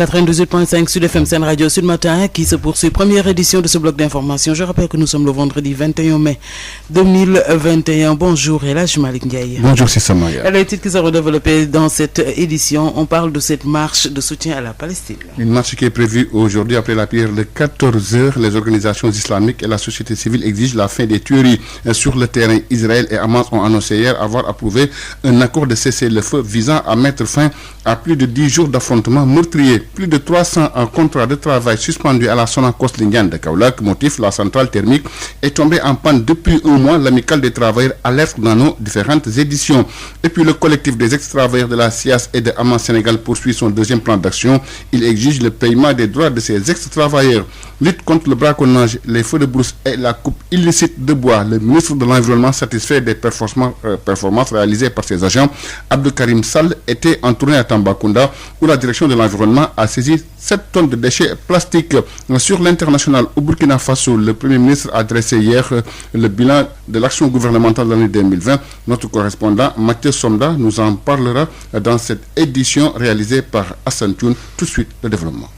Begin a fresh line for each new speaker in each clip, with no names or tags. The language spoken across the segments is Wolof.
98.5 Sud FM Sen Radio Sud Matin qui se poursuit. Première édition de ce bloc d'information. Je rappelle que nous sommes le vendredi 21 mai 2021. Bonjour El Hadj Malick Ndiaye.
Bonjour Sissa Maya.
Les titres qui seront développés dans cette édition, on parle de cette marche de soutien à la Palestine.
Une marche qui est prévue aujourd'hui après la prière de 14h. Les organisations islamiques et la société civile exigent la fin des tueries sur le terrain. Israël et Hamas ont annoncé hier avoir approuvé un accord de cessez-le-feu visant à mettre fin à plus de 10 jours d'affrontements meurtriers. Plus de 300 contrats de travail suspendus à la Sonacos Lindiane de Kaolack. Motif, la centrale thermique est tombée en panne depuis un mois. L'amicale des travailleurs alerte dans nos différentes éditions. Et puis le collectif des ex-travailleurs de la SIAS et de Hamas Sénégal poursuit son deuxième plan d'action. Il exige le paiement des droits de ces ex-travailleurs. Lutte contre le braconnage, les feux de brousse et la coupe illicite de bois. Le ministre de l'Environnement satisfait des performances réalisées par ses agents. Abdou Karim Sall était en tournée à Tambacounda où la direction de l'environnement a saisi 7 tonnes de déchets plastiques. Sur l'international au Burkina Faso, le Premier ministre a dressé hier le bilan de l'action gouvernementale de l'année 2020. Notre correspondant Mathieu Somda nous en parlera dans cette édition réalisée par Hassan Thioune. Tout de suite, le développement.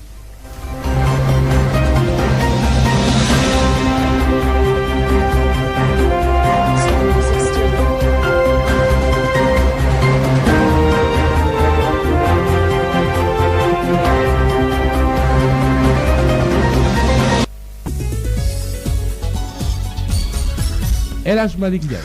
El Hadj Malick Ndiaye.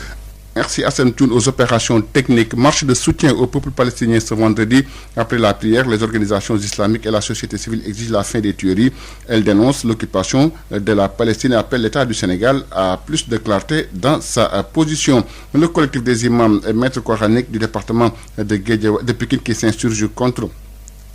Merci Hassan Thioune. Aux opérations techniques, marche de soutien au peuple palestinien ce vendredi. Après la prière, les organisations islamiques et la société civile exigent la fin des tueries. Elles dénoncent l'occupation de la Palestine et appellent l'État du Sénégal à plus de clarté dans sa position. Le collectif des imams et maîtres coraniques du département de Pikine qui s'insurge contre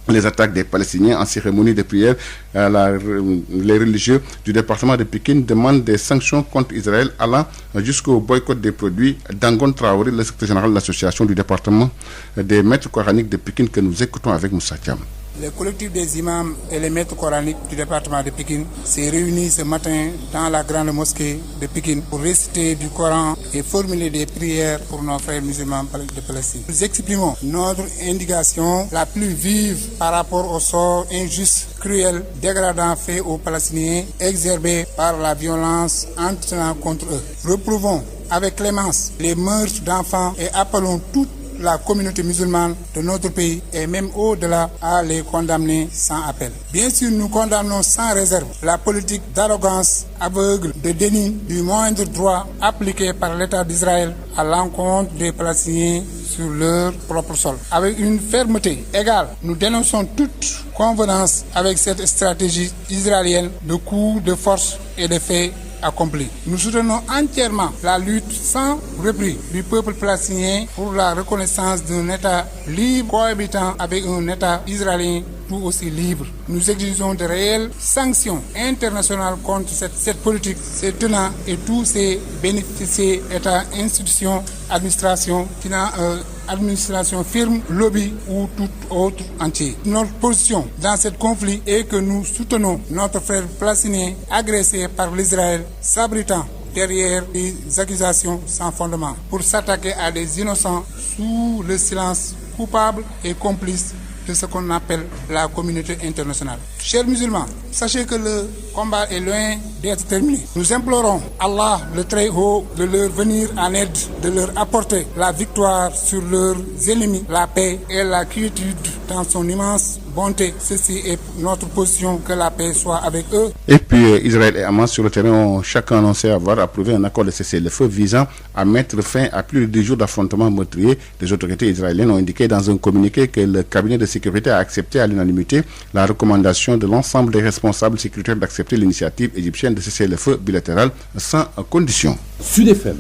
les attaques des Palestiniens en cérémonie de prière. Les religieux du département de Pikine demandent des sanctions contre Israël allant jusqu'au boycott des produits. Dangon Traoré, le secrétaire général de l'association du département des maîtres coraniques de Pikine que nous écoutons avec Moussa Thiam.
Le collectif des imams et les maîtres coraniques du département de Pikine s'est réuni ce matin dans la grande mosquée de Pikine pour réciter du Coran et formuler des prières pour nos frères musulmans de Palestine. Nous exprimons notre indignation la plus vive par rapport au sort injuste, cruel, dégradant fait aux Palestiniens, exacerbé par la violence entraînant contre eux. Reprouvons avec clémence les meurtres d'enfants et appelons toute la communauté musulmane de notre pays et même au-delà à les condamner sans appel. Bien sûr, nous condamnons sans réserve la politique d'arrogance aveugle, de déni du moindre droit appliqué par l'État d'Israël à l'encontre des Palestiniens sur leur propre sol. Avec une fermeté égale, nous dénonçons toute convenance avec cette stratégie israélienne de coups de force et de faits accompli. Nous soutenons entièrement la lutte sans repli du peuple palestinien pour la reconnaissance d'un État libre cohabitant avec un État israélien tout aussi libre. Nous exigeons de réelles sanctions internationales contre cette politique, ses tenants et tous ses bénéficiaires, États, institutions, administration firme, lobby ou tout autre entier. Notre position dans ce conflit est que nous soutenons notre frère palestinien agressé par l'Israël, s'abritant derrière des accusations sans fondement pour s'attaquer à des innocents sous le silence coupable et complice de ce qu'on appelle la communauté internationale. Chers musulmans, sachez que le combat est loin d'être terminé. Nous implorons Allah le Très-Haut de leur venir en aide, de leur apporter la victoire sur leurs ennemis, la paix et la quiétude dans son immense bonté. Ceci est notre position, que la paix soit avec eux.
Et puis Israël et Hamas sur le terrain ont chacun annoncé avoir approuvé un accord de cessez-le-feu visant à mettre fin à plus de 10 jours d'affrontements meurtriers. Les autorités israéliennes ont indiqué dans un communiqué que le cabinet de sécurité a accepté à l'unanimité la recommandation de l'ensemble des responsables sécuritaires d'accepter l'initiative égyptienne de cesser le feu bilatéral sans condition.
Sud FM.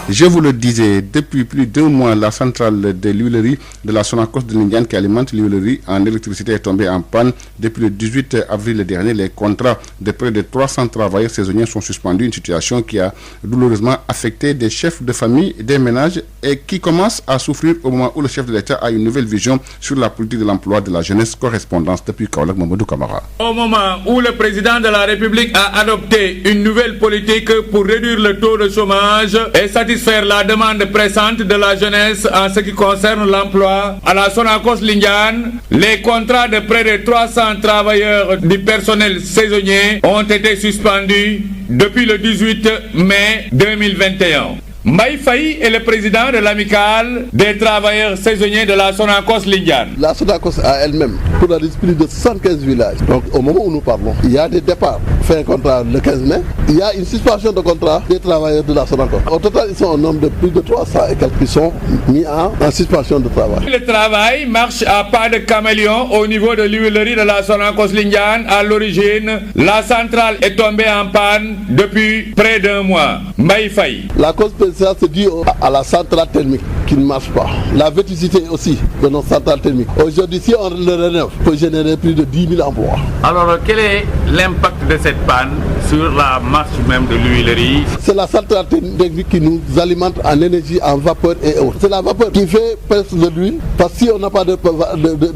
Je vous le disais, depuis plus d'un mois, la centrale de l'huilerie de la Sonacos de Lindiane qui alimente l'huilerie en électricité est tombée en panne. Depuis le 18 avril dernier, les contrats de près de 300 travailleurs saisonniers sont suspendus, une situation qui a douloureusement affecté des chefs de famille, des ménages et qui commence à souffrir au moment où le chef de l'État a une nouvelle vision sur la politique de l'emploi de la jeunesse. Correspondance depuis Kaolack, Mamadou Camara.
Au moment où le président de la République a adopté une nouvelle politique pour réduire le taux de chômage et satisfaire satisfaire la demande pressante de la jeunesse en ce qui concerne l'emploi, à la Sonacos Lindiane, les contrats de près de 300 travailleurs du personnel saisonnier ont été suspendus depuis le 18 mai 2021. Mbaye Faye est le président de l'amicale des travailleurs saisonniers de la Sonacos Lindiane.
La Sonacos a elle-même pour la plus de 75 villages. Donc au moment où nous parlons, il y a des départs. Fait un contrat le 15 mai. Il y a une suspension de contrat des travailleurs de la Sonacos. Au total, ils sont au nombre de plus de 300 et quelques qui sont mis en suspension de travail.
Le travail marche à pas de caméléon au niveau de l'huilerie de la Sonacos Lindiane. À l'origine, la centrale est tombée en panne depuis près d'un mois. Mbaye Faye.
La cause ça se dit à la centrale thermique qui ne marche pas. La vétusté aussi de nos centrales thermiques. Aujourd'hui, si on le rénove, peut générer plus de 10 000 emplois.
Alors, quel est l'impact de cette panne sur la marche même de l'huilerie?
C'est la centrale thermique qui nous alimente en énergie, en vapeur et autres. C'est la vapeur qui fait presque de l'huile, parce que si on n'a pas de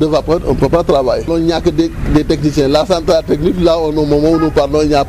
vapeur, on ne peut pas travailler. Il n'y a que des techniciens. La centrale technique, là, au moment où nous parlons, il n'y a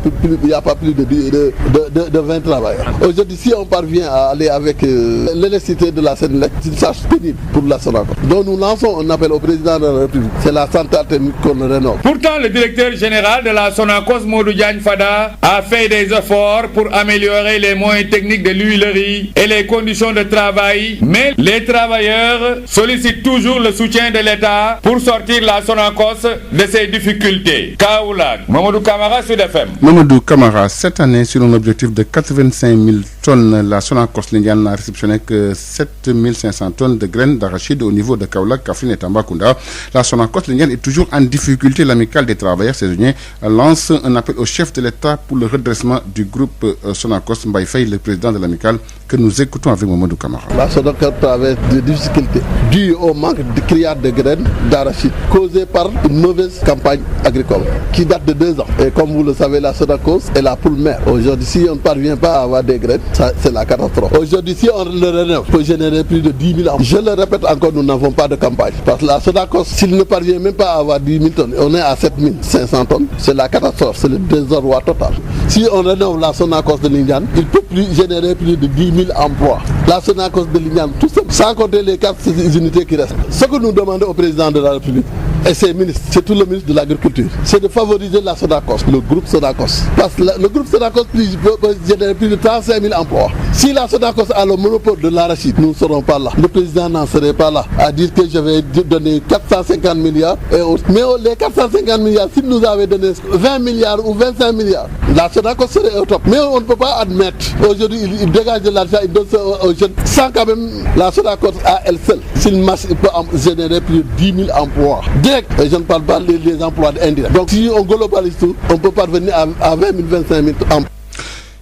pas plus de 20 travailleurs. Aujourd'hui, si on parvient à aller avec l'électricité de la Sénélec, c'est une charge pénible pour la Sonacos. Donc nous lançons un appel au président de la République. C'est la centrale technique qu'on rénove.
Pourtant, le directeur général de la Sonacos, Modou Diagne Fada, a fait des efforts pour améliorer les moyens techniques de l'huilerie et les conditions de travail, mais les travailleurs sollicitent toujours le soutien de l'État pour sortir la Sonacos de ses difficultés. Kaoulak, Mamadou Camara, Sud FM.
Mamadou Camara, cette année, sur un objectif de 85 000 tonnes, la Sonacos Lindiane n'a réceptionné que 7 500 tonnes de graines d'arachide au niveau de Kaolack, Kaffrine et Tambacounda. La Sonacos Lindiane est toujours en difficulté. L'amicale des travailleurs saisonniers lance un appel au chef de l'État pour le redressement du groupe Sonacos. Mbaye Faye, le président de l'amicale, que nous écoutons avec Mamadou Camara.
La Sonacos traverse des difficultés dues au manque de criades de graines d'arachide causées par une mauvaise campagne agricole qui date de 2 ans. Et comme vous le savez, la Sonacos est la poule mère. Aujourd'hui, si on ne parvient pas à avoir des graines, c'est la catastrophe. Aujourd'hui, si on le rénove, peut générer plus de 10 000 emplois. Je le répète encore, nous n'avons pas de campagne. Parce que la Sonacos, s'il ne parvient même pas à avoir 10 000 tonnes, on est à 7 500 tonnes, c'est la catastrophe, c'est le désordre total. Si on rénove la Sonacos de Lindiane, il peut générer plus de 10 000 emplois. La Sonacos de Lindiane, tout ça, sans compter les 4 unités qui restent. Ce que nous demandons au président de la République et ses ministres, c'est tout le ministre de l'Agriculture, c'est de favoriser la Sonacos, le groupe Sonacos. Parce que le groupe Sonacos peut générer plus de 35 000 emplois. Si la Sonacos a le monopole de l'arachide, nous ne serons pas là. Le président n'en serait pas là à dire que je vais donner 450 milliards et autres. Mais les 450 milliards, s'il nous avait donné 20 milliards ou 25 milliards, la Sonacos serait au top. Mais on ne peut pas admettre. Aujourd'hui, il dégage de l'argent, il donne ça aux jeunes. Sans quand même la Sonacos à elle seule. S'il marche, il peut générer plus de 10 000 emplois. Et je ne parle pas des emplois indirects. Donc si on globalise tout, on peut parvenir à 20 000, 25 000 emplois.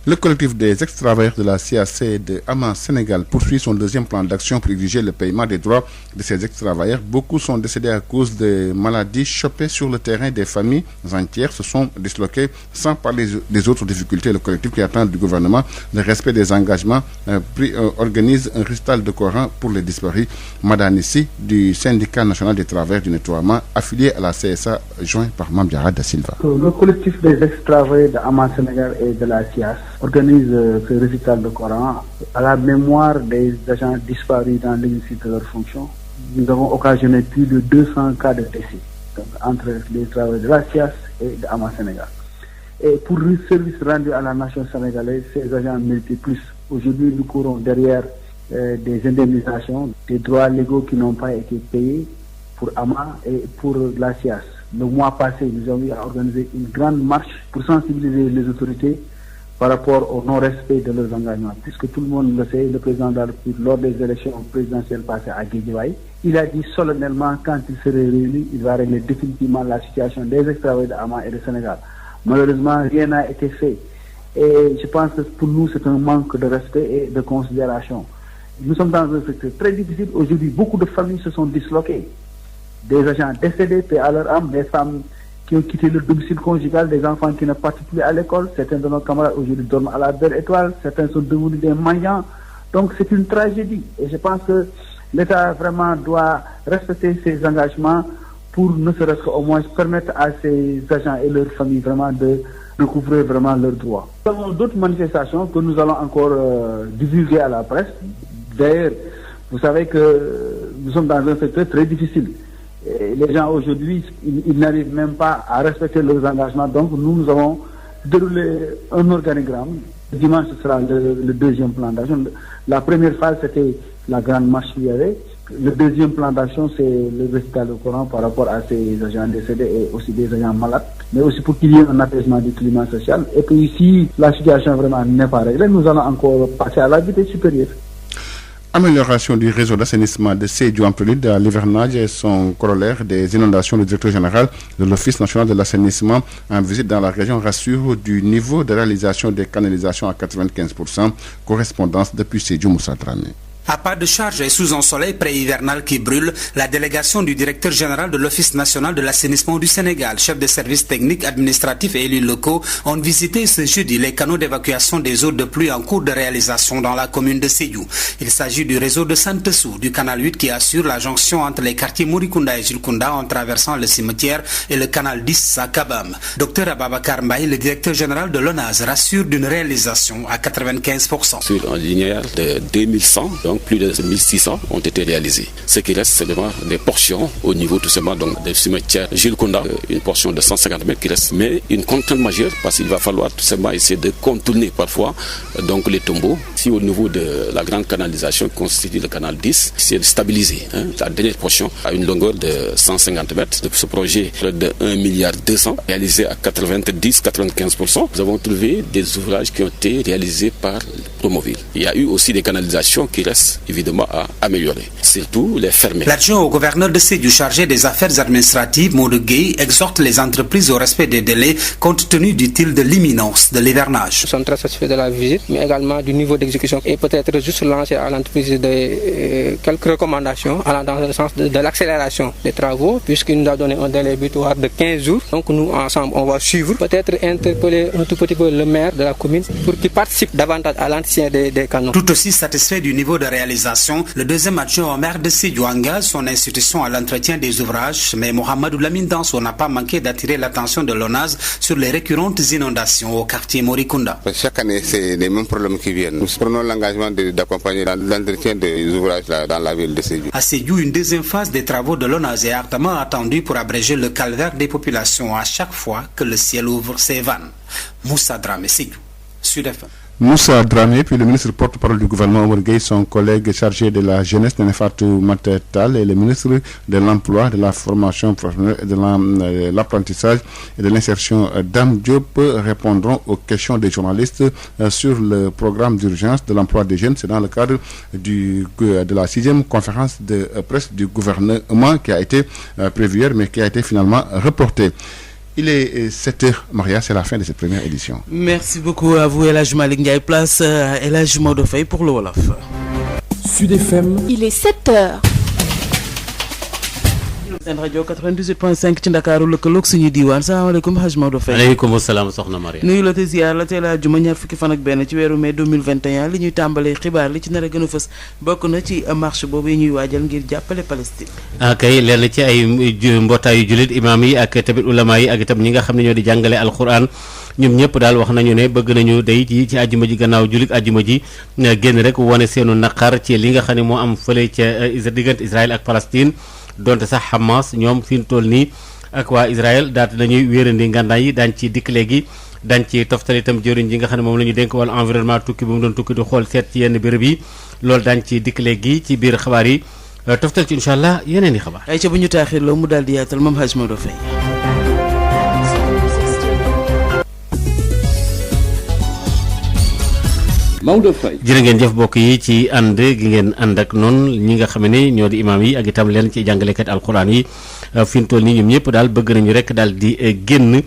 Le collectif des ex-travailleurs de la CAC de Ama Sénégal poursuit son deuxième plan d'action pour exiger le paiement des droits de ces ex-travailleurs. Beaucoup sont décédés à cause de maladies chopées sur le terrain. Des familles entières se sont disloquées, sans parler des autres difficultés. Le collectif qui attend du gouvernement le respect des engagements organise un récital de Coran pour les disparus. Madanissi du syndicat national des travailleurs du nettoiement, affilié à la CSA, joint par Mambiara da Silva.
Le collectif des ex-travailleurs de Ama Sénégal et de la CIAS organise ce récital de Coran à la mémoire des agents disparus dans l'exercice de leurs fonctions. Nous avons occasionné plus de 200 cas de décès entre les travailleurs de la CIAS et de Ama Sénégal. Et pour le service rendu à la nation sénégalaise, ces agents méritaient plus. Aujourd'hui, nous courons derrière des indemnisations, des droits légaux qui n'ont pas été payés pour Ama et pour la CIAS. Le mois passé, nous avons organisé une grande marche pour sensibiliser les autorités par rapport au non-respect de leurs engagements. Puisque tout le monde le sait, le président de la République, lors des élections présidentielles passées à Guédiawaye, il a dit solennellement, quand il serait réélu, il va régler définitivement la situation des ex-travailleurs de Ama et de Sénégal. Malheureusement, rien n'a été fait. Et je pense que pour nous, c'est un manque de respect et de considération. Nous sommes dans un secteur très difficile. Aujourd'hui, beaucoup de familles se sont disloquées. Des agents décédés, paient à leur âme, des femmes qui ont quitté le domicile conjugal, des enfants qui ne partent plus à l'école. Certains de nos camarades aujourd'hui dorment à la Belle Étoile, certains sont devenus des mendiants. Donc c'est une tragédie. Et je pense que l'État vraiment doit respecter ses engagements pour ne serait-ce qu'au moins permettre à ces agents et leurs familles vraiment de recouvrer vraiment leurs droits. Nous avons d'autres manifestations que nous allons encore divulguer à la presse. D'ailleurs, vous savez que nous sommes dans un secteur très difficile. Et les gens aujourd'hui, ils n'arrivent même pas à respecter leurs engagements. Donc nous avons déroulé un organigramme. Dimanche, ce sera le deuxième plan d'action. La première phase, c'était la grande marche qu'il y avait. Le deuxième plan d'action, c'est le récital du Coran par rapport à ces agents décédés et aussi des agents malades, mais aussi pour qu'il y ait un apaisement du climat social. Et puis si la situation vraiment n'est pas réglée, nous allons encore passer à la vitesse supérieure.
Amélioration du réseau d'assainissement de Sédhiou en prélude à l'hivernage et son corollaire des inondations. Le directeur général de l'Office national de l'assainissement en visite dans la région rassure du niveau de réalisation des canalisations à 95%. Correspondance depuis Sédhiou, Moussa Dramé.
À pas de charge et sous un soleil pré-hivernal qui brûle, la délégation du directeur général de l'Office national de l'assainissement du Sénégal, chef de services techniques, administratifs et élus locaux, ont visité ce jeudi les canaux d'évacuation des eaux de pluie en cours de réalisation dans la commune de Sédhiou. Il s'agit du réseau de Santessou, du canal 8 qui assure la jonction entre les quartiers Morikunda et Julkunda en traversant le cimetière et le canal 10 à Kabam. Dr Ababakar Mbaye, le directeur général de l'ONAS, rassure d'une réalisation à 95%.
Sur un linéaire de 2100, donc plus de 1600 ont été réalisés. Ce qui reste, c'est des portions au niveau tout simplement donc des cimetières Jules Kounda, une portion de 150 mètres qui reste, mais une contrainte majeure parce qu'il va falloir tout simplement essayer de contourner parfois donc les tombeaux. Si au niveau de la grande canalisation qui constitue le canal 10, c'est de stabiliser la dernière portion à une longueur de 150 mètres. De ce projet de 1,2 milliard réalisé à 90-95%, nous avons trouvé des ouvrages qui ont été réalisés par Promoville. Il y a eu aussi des canalisations qui restent évidemment à améliorer, surtout les fermer.
L'adjoint au gouverneur de Sédhiou chargé des affaires administratives, Modou Gueye, exhorte les entreprises au respect des délais compte tenu, dit-il, de l'imminence de l'hivernage.
Nous sommes très satisfaits de la visite, mais également du niveau d'exécution et peut-être juste lancer à l'entreprise quelques recommandations allant dans le sens de l'accélération des travaux, puisqu'il nous a donné un délai butoir de 15 jours. Donc nous, ensemble, on va suivre, peut-être interpeller un tout petit peu le maire de la commune pour qu'il participe davantage à l'entretien des canaux.
Tout aussi satisfait du niveau de réalisation, le deuxième adjoint au maire de Sédhiou engage son institution à l'entretien des ouvrages, mais Mohamedou Lamine Danso n'a pas manqué d'attirer l'attention de l'ONAS sur les récurrentes inondations au quartier Morikunda.
Chaque année, c'est les mêmes problèmes qui viennent. Nous prenons l'engagement d'accompagner l'entretien des ouvrages dans la ville de Sédhiou.
À Sédhiou, une deuxième phase des travaux de l'ONAS est ardemment attendue pour abréger le calvaire des populations à chaque fois que le ciel ouvre ses vannes. Moussa Dramé, Sédhiou, Sud FM.
Moussa Dramé, puis le ministre porte-parole du gouvernement Omar Gueye, son collègue chargé de la jeunesse Nénéfatou Matetal et le ministre de l'emploi, de la formation professionnelle, de l'apprentissage et de l'insertion Dame Diop répondront aux questions des journalistes sur le programme d'urgence de l'emploi des jeunes. C'est dans le cadre de la 6e conférence de presse du gouvernement qui a été prévue hier mais qui a été finalement reportée. Il est 7h, Maria, c'est la fin de cette première édition.
Merci beaucoup à vous, El Hadj Malick Ndiaye. Place à El Hadj Maodo Faye pour le Wolof.
Sud FM.
Il est 7h.
seen rajo 98.5 ci Ndakaaru lëkkaloog suñu diwaan salaamaaleykum Hadj Maodo Faye.
aleykum salaam soxna Maria.
nuyu la te ziar la teel a juma ñaar fukki fan ak benn ci weeru mai 2021 li ñuy tàmbalee xibaar li ci nar a gën a fës bokk na ci marche boobu yi ñuy waajal ngir jàppale Palestine.
kay lenn ci ay mbootaayu jullit imaam yi ak tamit ulama yi ak itam ñi nga xam ne ñoo di jàngale alquran ñoom ñëpp daal wax nañu ne bëgg nañu day ci àjjuma ji gannaaw jullit àjjuma ji génn rek wane seenu naqar ci li nga xam ne moo am fële ca diggante Israël ak Palestine. donte sax Hamas ñoom fi mu toll nii ak waa Israël daal nañuy wéerandi ngànnaay yi daañ ci dikk léegi daañ ci toftal itam jëriñ ji nga xam ne moom la ñu dénk wàllu environnement tukki bu mu doon tukki di xool seet ci yenn béréb yi loolu daañ ci dikk léegi ci biir xabaar yi toftal ci incha allah yeneen i xabaar.
ay ca bu ñu taaxirloo mu daal di yaatal moom Hadj Maodo Faye.
Maodo Faye.
jërë ngeen jëf mbokk yi ci ànd gi ngeen ànd ak noonu ñi nga xam ne ñoo di imaam yi ak itam leen ci jàngalekat alxuraan yi fi mu toll nii ñoom ñëpp daal bëgg nañu rek daal di génn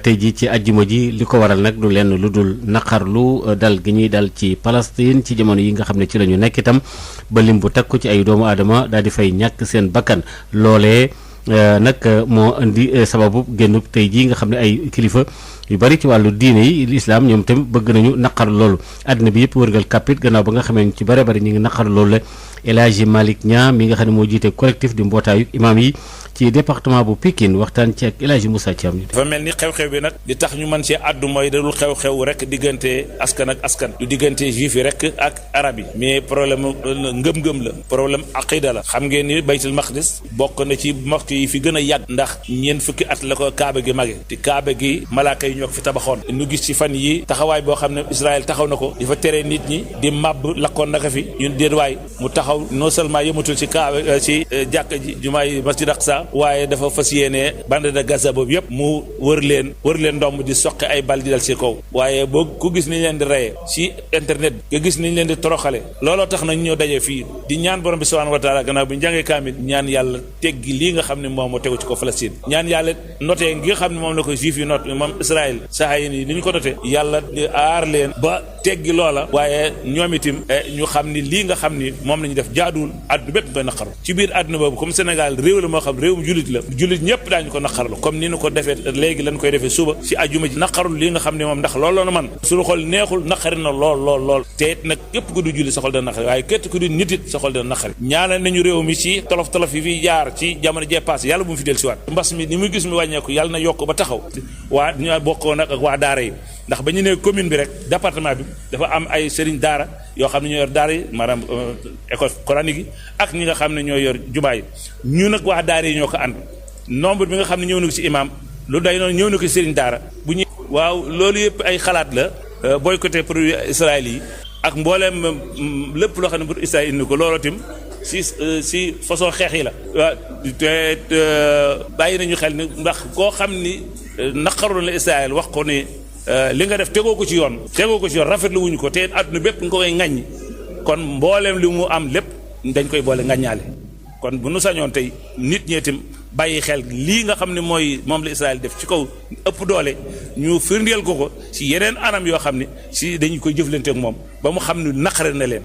tey ji ci ajjuma ji li ko waral nag du lenn lu dul naqarlu dal gi ñuy dal ci Palestine ci jamono yi nga xam ne ci la ñu nekk itam ba lim bu takku ci ay doomu aadama daal di fay ñàkk seen bakkan loolee nag moo indi sababu génn tey jii nga xam ne ay kilifa yu bari ci wàllu diine yi lislaam ñoom tamit bëgg nañu naqar loolu àddina bi yëpp wërgal kàppit gannaaw ba nga xamee ci bare bari ñu ngi naqar loolu la El Hadji Malick Niang mi nga xam ne moo jiite collectif di mbootaayu imaam yi ci département bu Pikine waxtaan ci ak El Hadji Moussa Thiam.
dafa mel ni xew-xew bi nag di tax ñu mën cee àddu mooy dalul xew-xew rek diggante askan ak askan du diggante juif yi rek ak arab yi mais problème ngëm-ngëm la problème aqida la xam ngeen ni baytul maqdis bokk na ci mosquée yi fi gën a yàgg ndax ñeent fukki at la ko kaaba gi mage te kaaba gi malaaka yi ñoo ko fi tabaxoon ñu gis ci fan yi taxawaay boo xam ne Israël taxaw na ko di fa tere nit ñi di màbb lakkoon naka fi ñun déet waay mu taxaw non seulement yëmatul ci kaaba ci jàkka ji jumaay masjid Aqsa waaye dafa fas yéene bande de Gaza boobu yëpp mu wër leen ndomb di soqi ay bal di dal ci kaw waaye boo ku gis niñ leen di reye ci internet nga gis niñ leen di toroxale looloo tax nañ ñoo daje fii di ñaan borom bi subhanahu wa taala gannaaw bu ñu jàngee kaamil ñaan yàlla teggi lii nga xam ne moom moo tegu ci ko Palestine ñaan yàlla notee gi nga xam ne moom la ko juif yi not moom Israël sahayin yi ni ñu ko noté yàlla di aar leen ba teggi loola waaye ñoom itam ñu xam ni lii nga xam ni moom la ñu def jaaduwul àdduna bépp koy naqaru ci biir àdduna boobu comme Sénégal réew la moo xam réewum jullit la jullit ñëpp daañu ko naqarlu comme ni ñu ko defee léegi lañ koy defee suba ci ajuma ji naqarul lii nga xam ne moom ndax loolu la man suñu xol neexul naqari na lool te it nag képp ku du julli sa xol dana naqari waaye képp ku du nit it sa xol dana naqari ñaanal nañu réew mi ci tolof yi fi jaar ci jamono jee passé yàlla bu mu fi del si waat mbas mi ni muy gis mi wàññeeku yàlla na yokk ba taxaw waa ñu bokkoo nag ak waa daara yi ndax ba ñu ne commune bi rek département bi dafa am ay sëriñ daara yoo xam ne ñoo yor daara yi maanaam école coranique yi ak ñi nga xam ne ñoo yor jumaa yi ñu nag waa daara yi ñoo ko ànd nombre bi nga xam ne ñëw na ko ci imam lu day noonu ñëw na ko sëriñ daara bu ñu waaw loolu yëpp ay xalaat la boycotté produit Israël yi ak mbooleem lépp loo xam ne pour Israël indi ko looloo tim si façon xeex yi la waaw te bàyyi nañu xel ni ndax koo xam ni naqaru la Israël wax ko ni li nga def tegoo ko ci yoon rafetlu wuñu ko te àdduna bépp nga koy ŋaññi kon mbooleem li mu am lépp dañ koy boole ŋaññaale kon bu nu sañoon tey nit ñee itam bàyyi xel lii nga xam ne mooy moom la Israël def ci kaw ëpp doole ñu firndeel ko ci yeneen anam yoo xam ne si dañu koy jëflante ak moom ba mu xam ne naqare na leen.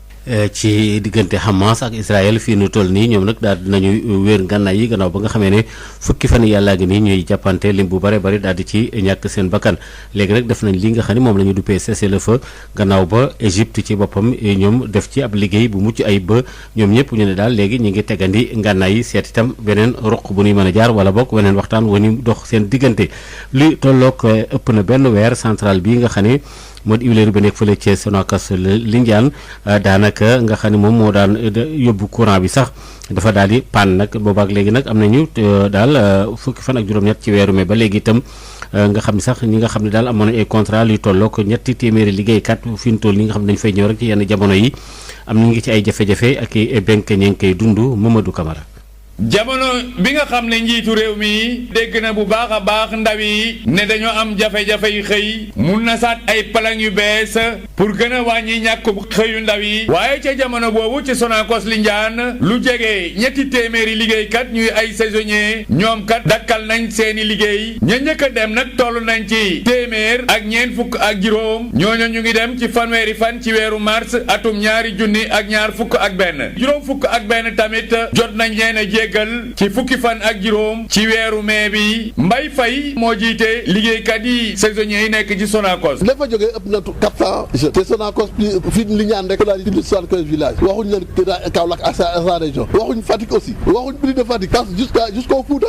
ci diggante Hamas ak Israël fii nu toll nii ñoom nag daal dinañu wéer ngànnaay yi gannaaw ba nga xamee ne fukki fan yàllaa ngi nii ñuy jàppante lim bu bare bari daal di ci ñàkk seen bakkan léegi nag def nañ li nga xam ne moom la ñu duppee cessez-le-feu gannaaw ba Égypte ci boppam ñoom def ci ab liggéey bu mucc ayib ba ñoom ñëpp ñu ne daal léegi ñu ngi tegandi ngànnaay yi seet itam beneen ruq bu ñuy mën a jaar wala bokk weneen waxtaan wu ñu dox seen diggante li tolloog ëpp na benn weer centrale bii nga xam ne moo di huilerie ba nekk fële ca Sonacos Lindiane daanaka nga xam ne moom moo daan yóbbu courant bi sax dafa daal di panne nag boobaak léegi nag am nañu daal fukki fan ak juróom-ñett ci weeru mai ba léegi itam nga xam ne sax ñi nga xam ne daal amoon nañu ay contrat luy tolloog ñetti téeméeri liggéeykat fi ñu toll ñi nga xam ne dañu fay ñëw rek ci yenn jamono yi am na ngi ci ay jafe-jafe ak i benk ñi ngi koy dund Mamadou Camara.
jamono bi nga xam ne njiitu réew mi dégg na bu baax a baax ndaw yi ne dañoo am jafe-jafe yu xëy mun na saat ay plan yu bees pour gën a wàññi ñàkk xëyu ndaw yi waaye ca jamono boobu ci Sonacos Lindiane lu jege ñetti téeméeri liggéeykat ñuy ay saisonnier ñoom kat dakkal nañ seeni liggéey ña njëkk a dem nag toll nañ ci téeméer ak ñeent fukk ak juróom ñooñu ñu ngi dem ci fanweeri fan ci weeru mars atum 2021 juróom fukk ak benn tamit jot nañ leen a ci fukki fan ak juróom ci weeru mai bi Mbaye Faye moo jiite liggéeykat yi saisonniers yi nekk ci Sonacos.
la fa jógee ëpp na 400 jeunes te Sonacos fii Lindiane rek daal di plus de 75 villages waxuñ leen Kaolack ak sa région waxuñ Fatick aussi waxuñ plus de Fatick parce que jusqu'au Fouta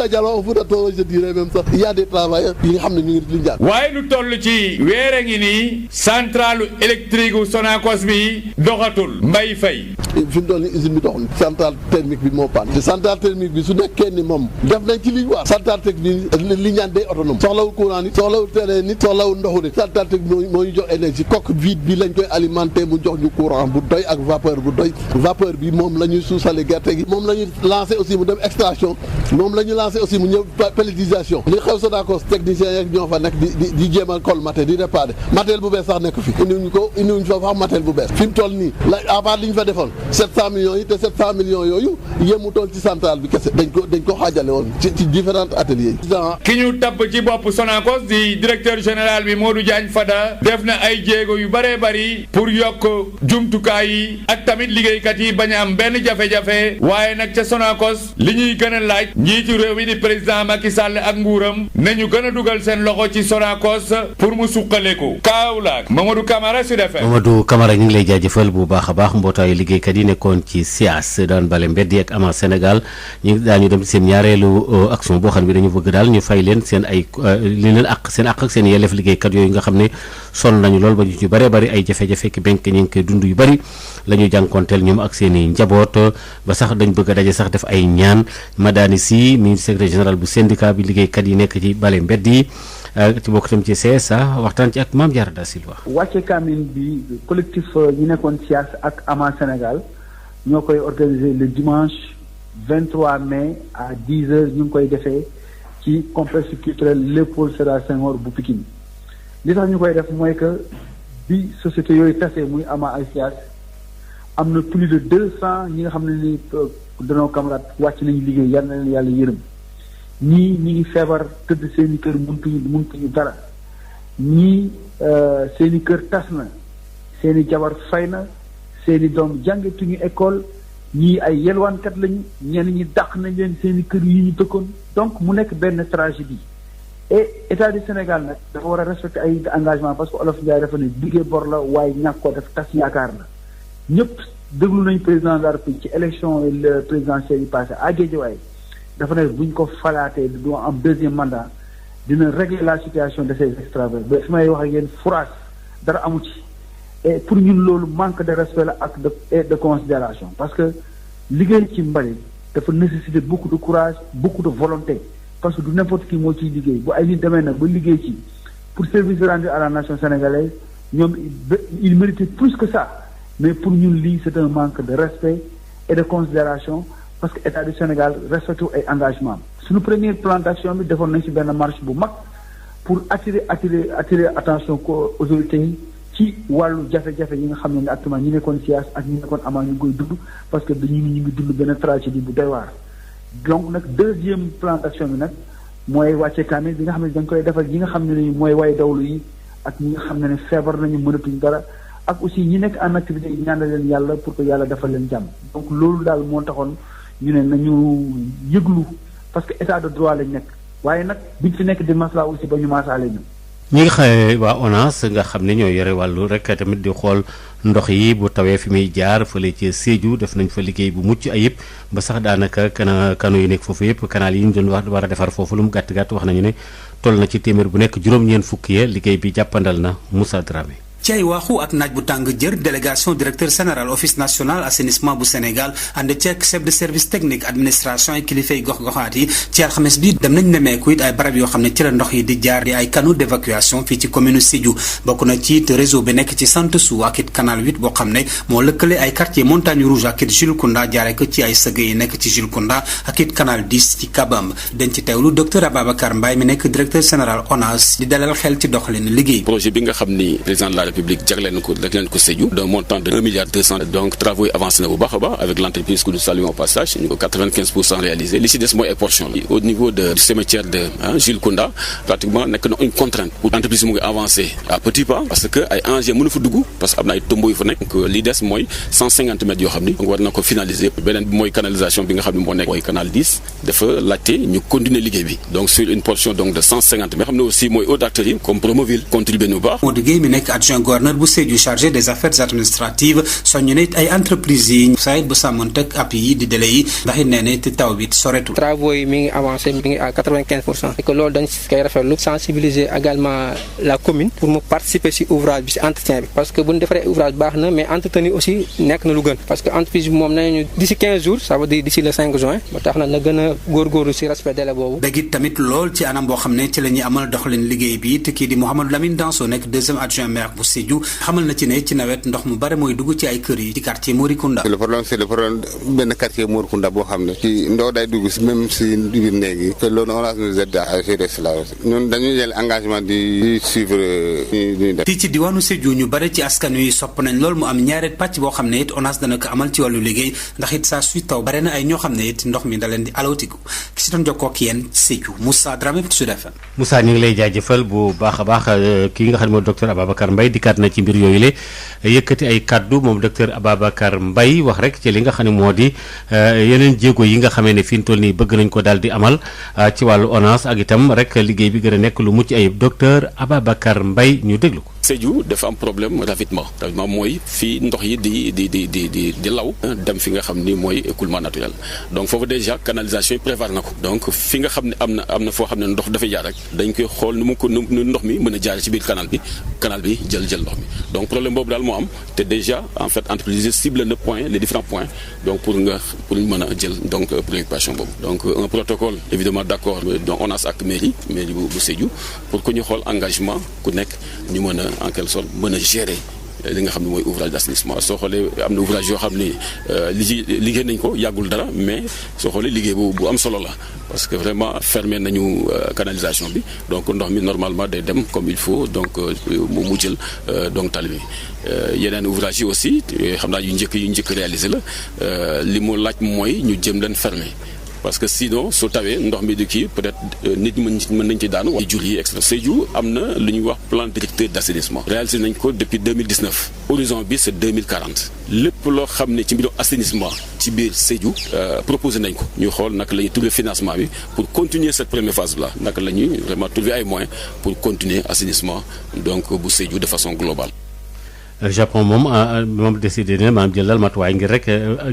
Djallon au Fouta Tooro je dirais même sax il y a des travailleurs yi nga xam ne ñu ngi Lindiane.
waaye lu toll ci weer a ngi nii centrale électrique gu Sonacos bi doxatul Mbaye Faye.
fi mu toll nii usine bi doxul centrale thermique bi moo panne te centrale thermique bi su nekkee ni moom def nañ ci li ñu wax centrale technique Lindiane day autonome soxlawul courant nit soxlawul télé nit soxlawul ndoxu nit centrale technique moo ñu jox énergie coque vide bi lañ koy alimenter mu jox ñu courant bu doy ak vapeur bu doy vapeur bi moom la ñuy suusale gerte gi moom la ñuy lancé aussi mu dem extraction moom la ñu lancé aussi mu ñëw pelletisation li xew Sonacos technicien yeeg ñoo fa nekk di jéem a colmater di réparer matériel bu bees sax nekk fi indiwuñ fa wax matériel bu bees fi mu toll nii la à part li ñu fa defoon 700 millions yi te 700 millions yooyu yemutoon ci centrale bi kese dañ ko xaajale woon ci différents ateliers yi.
ki ñu tabb ci bopp Sonacos di directeur général bi Modou Diagne Fada def na ay jéego yu bëree bëri pour yokk jumtukaay yi ak tamit liggéeykat yi bañ a am benn jafe-jafe waaye nag ca Sonacos li ñuy gën a laaj njiitu réew mi di président Macky Sall ak nguuram nañu gën a dugal seen loxo ci Sonacos pour mu suqaleku Kaolack Mamadou Camara Sud FM.
Mamadou Camara ñu ngi lay jaajëfal bu baax a baax mbootaayu liggéeykat liggéeykat yi nekkoon ci SIAS daan bale mbedd yi ak ama Sénégal ñu daañu dem seen ñaareelu action boo xam ne dañu bëgg daal ñu fay leen seen ay li leen ak seen yelleef liggéeykat yooyu nga xam ne sonn nañu lool ba ñu ci bëree bëri ay jafe-jafe ki benk ñu ngi koy dund yu bëri la ñuy jànkoonteel ñoom ak seen i njaboot ba sax dañ bëgg a daje sax def ay ñaan Madani Sy ministre secrétaire général bu syndicat bi liggéeykat yi nekk ci bale mbedd yi ci bokk tam ci CSA waxtaan ci ak Mame Diarra Da Silva.
wàcce kaamil bi collectif ñi nekkoon SIAS ak ama Sénégal ñoo koy organiser le dimanche 23 mai à 10h ñu ngi koy defee ci complexe culturel Léopold Sédar Senghor bu Pikine li tax ñu koy def mooy que bi société yooyu tasee muy ama ak SIAS am na plus de 200 ñi nga xam ne ni danoo camarade wàcc nañu liggéey yal na leen yàlla yërëm ñii ñi ngi feebar tëdd seen i kër mëntuñu dara ñii seen i kër tas na seen i jabar fay na seen i doom jàngetuñu école ñii ay yelwaankat lañu ñenn ñi dàq nañ leen seen i kër yi ñu dëkkoon donc mu nekk benn tragédie et état du Sénégal nag dafa war a respecter ay engagement parce que Olof Ndiaye dafa ne liggéey bor la waaye ñàkk ko def tas yaakaar la ñëpp déglu nañu président de la République ci élection présidentielle yi passé à Guédiawaye dafa ne bu ñu ko falaatee du am deuxième mandat dina régler la situation de ces ex-travailleurs ba fi may wax ak yéen fourage dara amu ci et pour ñun loolu manque de respect la ak de considération parce que liggéey ci mbalit dafa nécessiter beaucoup de courage beaucoup de volonté parce que du n'importe qui moo ciy liggéey bu ay nit demee nag ba liggéey ci pour service rendu à la nation sénégalaise ñoom il mérite plus que ça mais pour ñun lii c'est un manque de respect et de considération parce que état du Sénégal respecté ay engagement suñu première plan d'action bi defoon nañ ci benn marche bu mag pour attirer attention ko autorités yi ci wàllu jafe-jafe yi nga xam ne actuellement ñi nekkoon SIAS ak ñi nekkoon ama ñu ngi koy dund parce que ñu ngi dund benn tragédie bu doy waar donc nag deuxième plan d'action bi nag mooy wàcce kaamil bi nga xam ne dañ koy defal ñi nga xam ne ni mooy way dawlu yi ak ñi nga xam ne feebar nañu mënatuñ dara ak aussi ñi nekk en activité yi ñaanal leen yàlla pour que yàlla defal leen jàmm donc loolu daal moo taxoon ñu ne nañu yëglu parce que état de droit lañ nekk waaye nag biñ fi nekk di masla aussi ba ñu maasaale ñu
ñi nga xam waa ONAS nga xam ne ñoo yore wàllu rek tamit di xool ndox yi bu tawee fi muy jaar fële ci Sédhiou def nañ fa liggéey bu mucc ayib ba sax daanaka kano yu nekk foofu yëpp canal yi ñu doon war a defar foofu lu mu gàtt-gàtt wax nañu ne toll na ci téeméer bu nekk juróom-ñeent fukki ya liggéey bi jàppandal na Moussa Dramé.
ci ay waaxu ak naaj bu tàng jër délégation directeur général office national assainissement bu Sénégal ànd ceeg chef de service technique administration ak kilifay gox-goxaat yi ci alxames bi dem nañ nemeeku it ay barab yoo xam ne ci la ndox yi di jaar di ay canaux d'évacuation fii ci commune Sédhiou bokk na ci it réseau bi nekk ci Santassou ak it canal 8 boo xam ne moo lëkkale ay quartier montagne rouge ak it Jules Kounda jaare ko ci ay sëgg yi nekk ci Jules Kounda ak it canal 10 ci Kabamb dañ ci teewlu docteur Ababacar Mbaye mi nekk directeur général ONAS di dalal xel ci doxalin liggéey.
projet bi nga xam ni président de la République jagleen ko Sédhiou d'un montant de 1,2 milliard donc travaux yi avancé na bu baax a baax avec l'entreprise que nous saluons au passage ñu ko 95% réalisé li ci des mooy ay portion yi au niveau du cimetière de Jules Kounda pratiquement nekk na une contrainte pour entreprise mu ngi avancé à petits pas parce que ay engins mënu fa dugg parce que am na ay tombeaux yu fa nekk donc li des mooy 150 mètres yoo xam ni donc war na ko finaliser beneen bi mooy canalisation bi nga xam ne moo nekk mooy canal 10 dafa laajte ñu continuer liggéey bi donc sur une portion donc de 150 mais xam ne aussi mooy autres acteurs yi comme Promoville contribué nu baax.
Modou Guèye mi nekk adjoint gouverneur bu Sédhiou chargé des affaires administratives soññu ne ay entreprises yi sayit bu sàmmanteeg appui yi di délai yi ndax it nee na te taw bi soretul.
travaux yi mi ngi avancé mi ngi à 95% et que loolu dañ koy rafetlu sensibiliser également la commune pour mu participer ci ouvrage bi ci entretien bi parce que bu ñu defaree ouvrage baax na mais entretenir aussi nekk na lu gën parce que entreprise bi moom nañu d'ici 15 jours ça veut dire d'ici le 5 juin ba tax na gën a góorgóorlu ci respect délai boobu.
dëgg tamit lool ci anam boo xam ne ci la ñuy amal doxalin liggéey bi te kii di Mouhamadou Lamine Danso nekk deuxième adjoint maire bu Sédhiou xamal na ci ne ci nawet ndox mu bare mooy dugg ci ay kër yi ci quartier Morikunda.
le problème c'est le problème benn quartier Morikunda boo xam ne ci ndox day dugg si même si biir néeg yi te loolu on nous aide à gérer cela aussi ñun dañuy jël engagement di suivre ñuy def.
fii ci diwaanu Sédhiou ñu bare ci askan wi sopp nañ lool mu am ñaareet pàcc boo xam ne it ONAS dana ko amal ci wàllu liggéey ndax it saa suy taw bare na ay ñoo xam ne it ndox mi da leen di alawtiku ki si doon jokkoo ak yéen Sédhiou Moussa Dramé Sud FM.
Moussa ñu ngi lay jaajëfal bu baax a baax kii nga xam ne mooy docteur Ababacar Mbaye dikkaat na ci mbir yooyu le yëkkati ay kaddu moom docteur Ababacar Mbaye wax rek ci li nga xam ne moo di yeneen jéego yi nga xamee ne fi mu toll nii bëgg nañ ko daal di amal ci wàllu ONAS ak itam rek liggéey bi gën a nekk lu mucc ayib docteur Ababacar Mbaye ñu déglu ko.
Sédhiou dafa am problème ravitaillement mooy fii ndox yi di law dem fi nga xam ni mooy écoulement naturel donc foofu déjà canalisation yi prévoir na ko donc fi nga xam ne am na foo xam ne ndox dafay jaar rek dañ koy xool nu ndox mi mën a jaare ci biir canal bi jël ndox mi donc problème boobu daal moo am te déjà en fait entreprise cible na les différents points donc pour mën a jël donc préoccupation boobu donc un protocole évidemment d'accord donc ONAS ak mairie bu Sédhiou pour que ñu xool engagement ku nekk ñu mën a en quelque sorte mën a gérer li nga xam ne mooy ouvrage d'assainissement soo xoolee am na ouvrage yoo xam ni liggéey nañ ko yàggul dara mais soo xoolee liggéey bu am solo la parce que vraiment fermé nañu canalisation bi donc ndox mi normalement day dem comme il faut donc mu jël donc tali bi yeneen ouvrage yi aussi xam naa yu njëkk réalisé la li mu laaj mooy ñu jëm leen fermé parce que sinon soo tawee ndox mi du kii peut-être nit ñi mën nañ ci daanu jur yi extra Sédhiou am na lu ñuy wax plan directeur d'assainissement réalisé nañ ko depuis 2019 horizon bi c'est 2040 lépp loo xam ne ci mbirum assainissement ci biir Sédhiou proposé nañ ko ñu xool naka la ñuy trouver financement bi pour continuer cette première phase là naka la ñuy vraiment trouver ay moyens pour continuer assainissement donc bu Sédhiou de façon globale.
Japon moom décidé na maanaam jël dal matuwaay ngir rek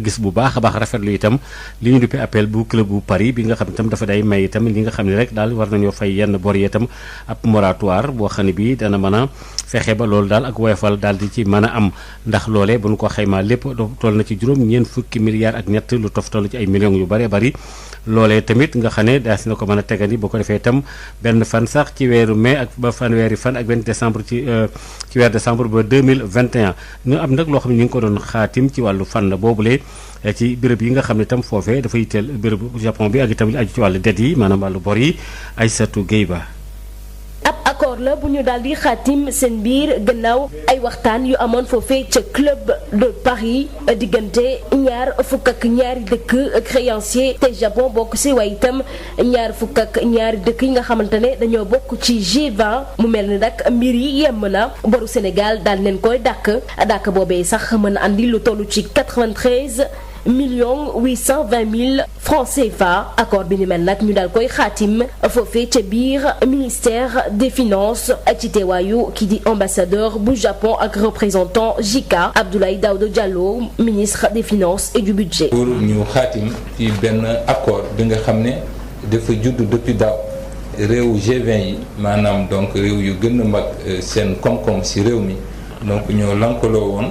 gis bu baax a baax rafetlu itam li ñu duppee appel bu club bu Paris bi nga xam itam dafa day may itam li nga xam ne rek daal war nañoo fay yenn bor yi itam ab moratoire boo xam ne bii dana mën a fexe ba loolu daal ak woyofal daal di ci mën a am ndax loolee bu ñu ko xaymaa lépp toll na ci juróom-ñeent fukki milliards ak ñett lu toftal ci ay millions yu bëree bëri loolee tamit nga xam ne daas na ko mën a tegandi boo ko defee itam benn fan sax ci weeru mai ak ba fanweeri fan ak benn décembre ci weer décembre ba 2021 ñu am nag loo xam ne ñu ngi ko doon xaatim ci wàllu fànn boobule ci béréb yi nga xam ne itam foofee dafay teel bérébu Japon bi ak itam aju ci wàllu det yi maanaam wàllu bor yi Aïssatou Gueye Ba.
ab accord la bu ñu daal di xaatim seen biir gannaaw ay waxtaan yu amoon foofee ca club de Paris diggante ñaar fukk ak ñaari dëkk créancier te Japon bokk si waaye itam ñaar fukk ak ñaari dëkk yi nga xamante ne dañoo bokk ci G20 mu mel ni nag mbir yi yemm na boru Sénégal daal leen koy dàkk boobee sax mën a andi lu toll ci 93 millions 820 mille francs CFA accord bi ni mel nag ñu daal koy xaatim foofee ca biir ministère des finances ci teewaayu ki di ambassadeur bu Japon ak représentant JICA Abdoulaye Daouda Diallo ministre des finances et du budget.
pour ñu xaatim ci benn accord bi nga xam ne dafa judd depuis daaw réew G20 yi maanaam donc réew yu gën a mag seen koom-koom ci réew mi. donc ñoo lankaloo woon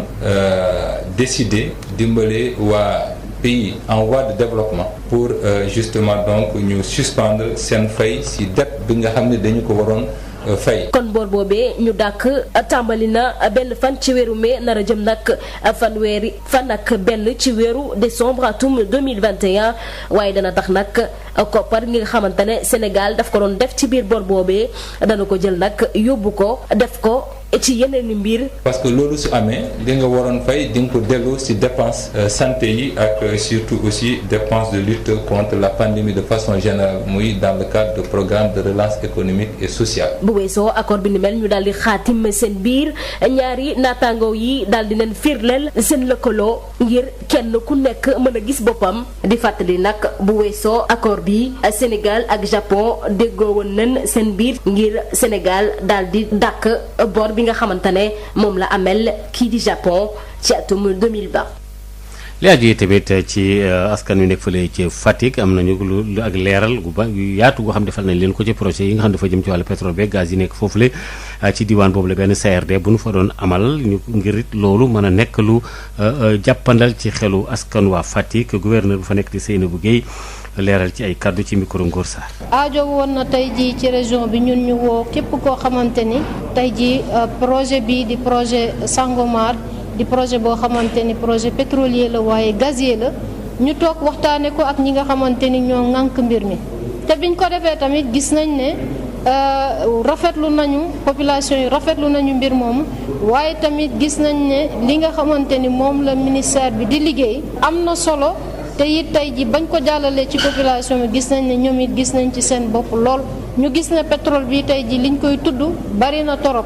décider dimbale waa pays en voie de développement pour justement donc ñu suspendre seen fay ci dette bi nga xam ne dañu ko waroon fay.
kon boor boobee ñu dàkk tàmbali na benn fan ci weeru mai nar a jëm nag fanweeri fan ak benn ci weeru décembre atum 2021 waaye dana tax nag koppar gi nga xamante ne Sénégal daf ko doon def ci biir boor boobee dana ko jël nag yóbbu ko def ko ci yeneen mbir.
parce que loolu su amee li nga waroon fay di nga ko delloo ci dépense santé yi ak surtout aussi dépense de lutte contre la pandémie de façon générale muy dans le cadre de programme de relance économique et sociale.
bu weesoo accord bi ni mel ñu daal di xaatim seen biir ñaari naataangoo yi daal di leen firleel seen lëkkaloo ngir kenn ku nekk mën a gis boppam di fàttali nag bu weesoo accord bi Sénégal ak Japon déggoo woon nañ seen biir ngir Sénégal daal di dàkk bor bi nga xamante ne moom la amel kii di Japon ci atum 2020.
li aju tamit ci askan wi nekk fële ci Fatick am nañu lu ak leeral gu ba yaatu goo xam defal nañ leen ko ci projet yi nga xam dafa jëm ci wàllu pétrole beeg gaz yi nekk foofule ci diwaan boobu la benn CRD bu nu fa doon amal ñu ngir it loolu mën a nekk lu jàppandal ci xelu askan waa Fatick gouverneur bu fa nekk di Seynabou Guèye leeral ci ay kaddu ci micro Ngor Sarr.
aajo woon na tey jii ci région bi ñun ñu woo képp koo xamante ni tey jii projet bi di projet Sangomar di projet boo xamante ni projet pétrolier la waaye gazier la ñu toog waxtaane ko ak ñi nga xamante ni ñoo ŋànk mbir mi te biñ ko defee tamit gis nañ ne rafetlu nañu population yi rafetlu nañu mbir moomu waaye tamit gis nañ ne li nga xamante ni moom la ministère bi di liggéey am na solo te it tey ji bañ ko jàllalee ci population bi gis nañ ne ñoom it gis nañ ci seen bopp lool ñu gis ne pétrole bi tey ji liñ koy tudd bari na torop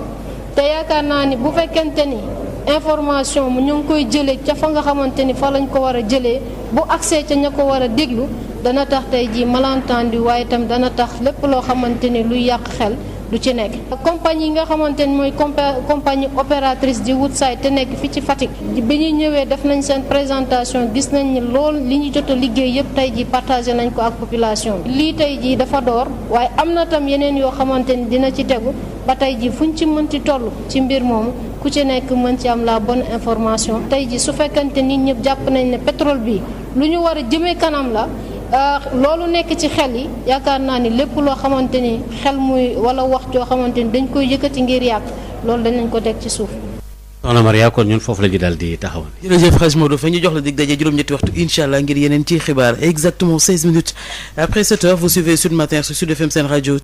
te yaakaar naa ni bu fekkente ni information mu ñu ngi koy jëlee ca fa nga xamante ni fa lañ ko war a jëlee bu accès ca ña ko war a déglu dana tax tey ji malentendu waaye itam dana tax lépp loo xamante ni luy yàq xel du ci nekk. compagnie yi nga xamante ni mooy compagnie opératrice di Woodside te nekk fii ci Fatick bi ñu ñëwee def nañ seen présentation gis nañ ni lool li ñu jot a liggéey yëpp tey ji partagé nañ ko ak population bi lii tey ji dafa door waaye am na tam yeneen yoo xamante ni dina ci tegu ba tey ji fuñ ci mënti toll ci mbir moomu ku ci nekk mën ci am la bonne information tey ji su fekkante nit ñëpp jàpp nañ ne pétrole bi lu ñu war a jëmee kanam la loolu nekk ci xel yi yaakaar naa ni lépp loo xamante ni xel muy wala wax joo xamante ni dañ koy yëkkati ngir yàq loolu danañ ko teg ci suuf.
soxna Maria kon ñun foofu la ñu daal di taxawal.
jërëjëf Hadj Maodo Faye ñu jox la dig daje juróom-ñetti waxtu incha allah ngir yeneen ci xibaar exactement 16 minutes après 7 heures vous suivez Sud Matin sur Sud FM seen rajo.